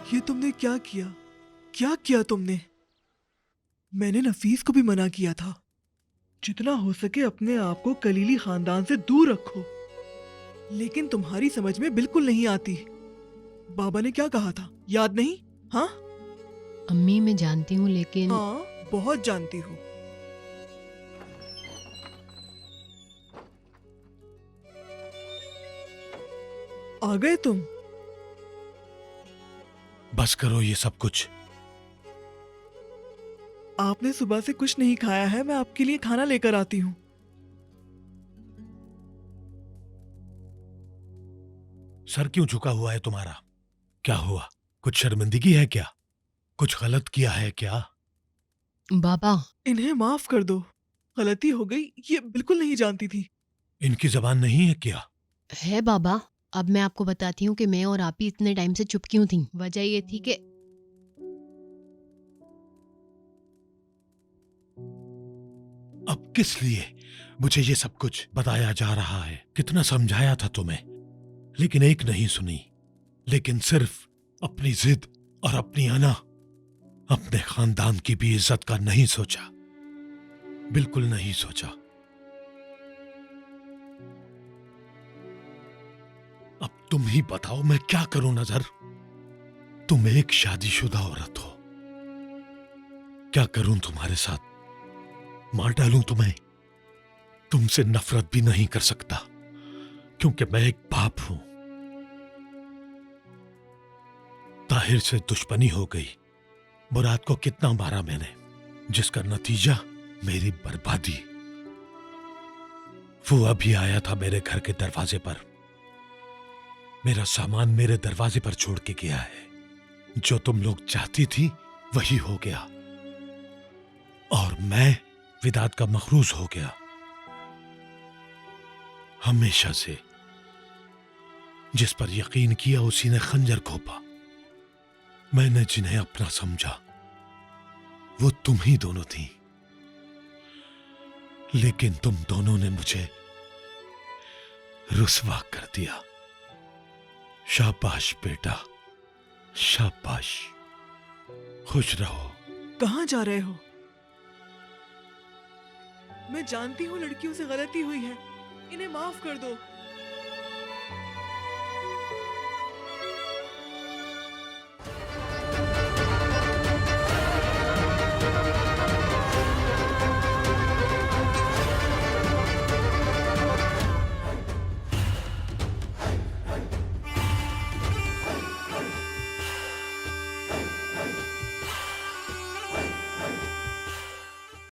ये तुमने क्या किया? क्या किया तुमने? मैंने नफीस को भी मना किया था, जितना हो सके अपने आप को कलीली खानदान से दूर रखो, लेकिन तुम्हारी समझ में बिल्कुल नहीं आती। बाबा ने क्या कहा था, याद नहीं? हाँ अम्मी मैं जानती हूँ लेकिन हाँ, बहुत जानती हूँ। आ गए तुम? बस करो ये सब कुछ। आपने सुबह से कुछ नहीं खाया है, मैं आपके लिए खाना लेकर आती हूँ। सर क्यों झुका हुआ है तुम्हारा? क्या हुआ? कुछ शर्मिंदगी है क्या? कुछ गलत किया है क्या? बाबा इन्हें माफ कर दो, गलती हो गई, ये बिल्कुल नहीं जानती थी। इनकी जबान नहीं है क्या? है बाबा। अब मैं आपको बताती हूँ कि मैं और आप ही इतने टाइम से चुप क्यों थी। वजह ये थी कि अब किस लिए मुझे ये सब कुछ बताया जा रहा है? कितना समझाया था तुम्हें, लेकिन एक नहीं सुनी। लेकिन सिर्फ अपनी जिद और अपनी अना, अपने खानदान की भी इज्जत का नहीं सोचा, बिल्कुल नहीं सोचा। अब तुम ही बताओ मैं क्या करूं नजर? तुम एक शादीशुदा औरत हो, क्या करूं तुम्हारे साथ? मार डालूं तुम्हें? तुमसे नफरत भी नहीं कर सकता, क्योंकि मैं एक बाप हूं। ताहिर से दुश्मनी हो गई। मुराद को कितना मारा मैंने, जिसका नतीजा मेरी बर्बादी। वो अभी आया था मेरे घर के दरवाजे पर, मेरा सामान मेरे दरवाजे पर छोड़ के गया है। जो तुम लोग चाहती थी वही हो गया, और मैं विदात का मखरूज हो गया। हमेशा से जिस पर यकीन किया उसी ने खंजर घोंपा। मैंने जिन्हें अपना समझा वो तुम ही दोनों थी, लेकिन तुम दोनों ने मुझे रुसवा कर दिया। शाबाश बेटा, शाबाश। खुश रहो। कहाँ जा रहे हो? मैं जानती हूँ लड़कियों से गलती हुई है, इन्हें माफ कर दो।